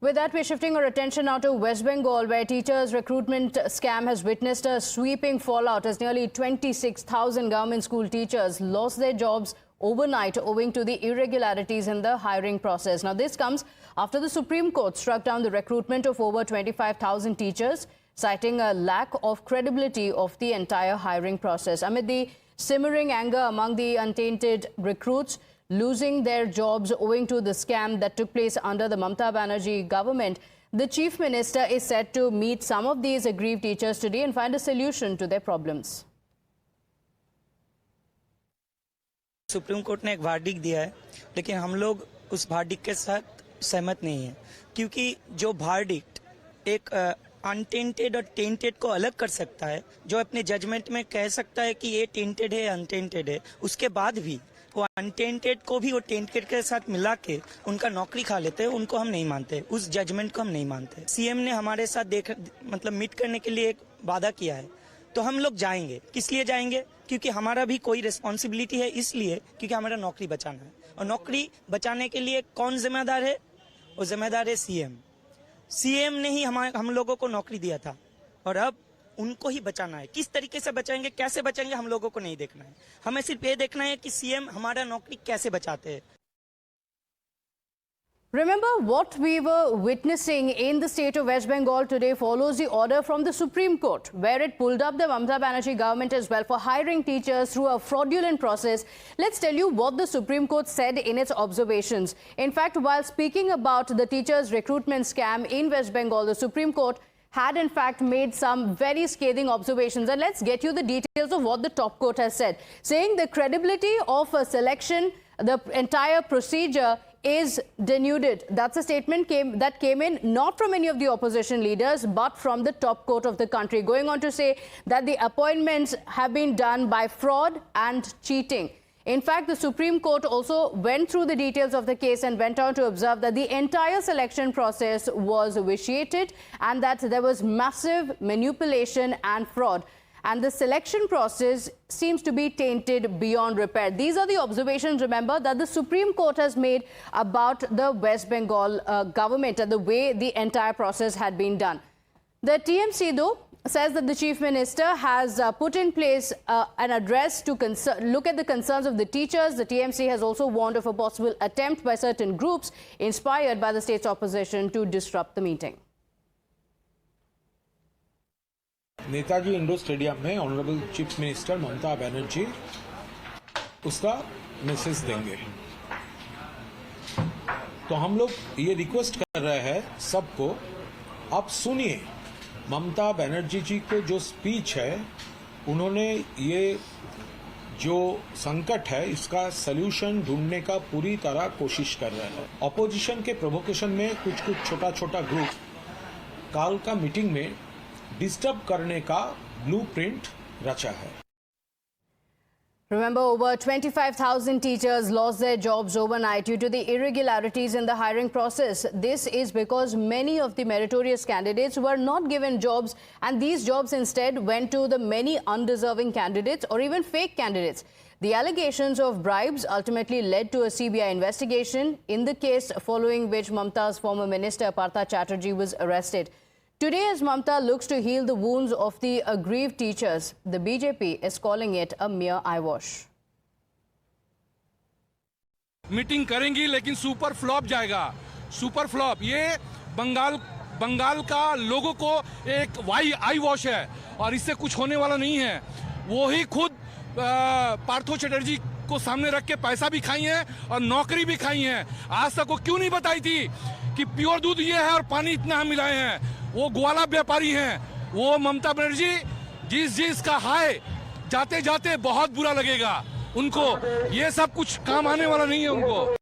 With that, we're shifting our attention now to West Bengal, where teachers' recruitment scam has witnessed a sweeping fallout as nearly 26,000 government school teachers lost their jobs overnight owing to the irregularities in the hiring process. Now, this comes after the Supreme Court struck down the recruitment of over 25,000 teachers, citing a lack of credibility of the entire hiring process. Amid the simmering anger among the untainted recruits losing their jobs owing to the scam that took place under the Mamata Banerjee government, the Chief Minister is set to meet some of these aggrieved teachers today and find a solution to their problems. Supreme court ने एक verdict दिया है, लेकिन हम लोग उस verdict के साथ सहमत नहीं है, क्योंकि जो वर्डिक्ट एक अनटेंटेड और टेंटेड को अलग कर सकता है, जो अपने जजमेंट में कह सकता है कि ये टेंटेड है, अनटेंटेड है, उसके बाद भी वो अनटेंटेड को भी वो टेंटेड के साथ मिला के उनका नौकरी खा लेते हैं, उनको हम नहीं मानते, उस जजमेंट को हम नहीं मानते। सीएम ने हमारे साथ मीट करने के लिए एक वादा किया है, तो हम लोग जाएंगे। किस लिए जाएंगे? क्योंकि हमारा भी कोई रिस्पॉन्सिबिलिटी है, इसलिए क्योंकि हमारा नौकरी बचाना है, और नौकरी बचाने के लिए कौन जिम्मेदार है? वो जिम्मेदार है सीएम। सीएम ने ही हम लोगों को नौकरी दिया था, और अब उनको ही बचाना है। किस तरीके से बचाएंगे, कैसे बचाएंगे, हम लोगों को नहीं देखना है। हमें सिर्फ ये देखना है कि सीएम हमारा नौकरी कैसे बचाते हैं। Remember, what we were witnessing in the state of West Bengal today follows the order from the Supreme Court, where it pulled up the Mamata Banerjee government as well for hiring teachers through a fraudulent process. Let's tell you what the Supreme Court said in its observations. In fact, while speaking about the teachers' recruitment scam in West Bengal, the Supreme Court had in fact made some very scathing observations. And let's get you the details of what the top court has said, saying the credibility of a selection, the entire procedure is denuded. That's a statement that came in not from any of the opposition leaders, but from the top court of the country, going on to say that the appointments have been done by fraud and cheating. In fact, the Supreme Court also went through the details of the case and went on to observe that the entire selection process was vitiated and that there was massive manipulation and fraud. And the selection process seems to be tainted beyond repair. These are the observations, remember, that the Supreme Court has made about the West Bengal government and the way the entire process had been done. The TMC, though, says that the Chief Minister has put in place an address to look at the concerns of the teachers. The TMC has also warned of a possible attempt by certain groups inspired by the state's opposition to disrupt the meeting. Netaji indoor stadium में honourable chief minister Mamata Banerjee उसका message देंगे। तो हम लोग ये request कर रहे हैं सबको, आप सुनिए ममता बनर्जी जी को जो स्पीच है, उन्होंने ये जो संकट है इसका सलूशन ढूंढने का पूरी तरह कोशिश कर रहे हैं। ऑपोजिशन के प्रोवोकेशन में कुछ छोटा ग्रुप काल का मीटिंग में डिस्टर्ब करने का ब्लूप्रिंट रचा है। Remember, over 25,000 teachers lost their jobs overnight due to the irregularities in the hiring process. This is because many of the meritorious candidates were not given jobs, and these jobs instead went to the many undeserving candidates or even fake candidates. The allegations of bribes ultimately led to a CBI investigation in the case, following which Mamata's former minister Partha Chatterjee was arrested. Today, as Mamata looks to heal the wounds of the aggrieved teachers, the BJP is calling it a mere eyewash. Meeting करेंगी लेकिन super flop जाएगा। Super flop ये बंगाल का लोगों को एक आई wash है, और इससे कुछ होने वाला नहीं है। वो ही खुद पार्थो चटर्जी को सामने रख के पैसा भी खाई हैं और नौकरी भी खाई हैं। आज तक वो क्यों नहीं बताई थी कि प्योर दूध ये है और पानी इतना हम मिलाए हैं? वो ग्वाला व्यापारी हैं। वो ममता बनर्जी जिस का हाय जाते जाते बहुत बुरा लगेगा उनको। ये सब कुछ काम आने वाला नहीं है उनको।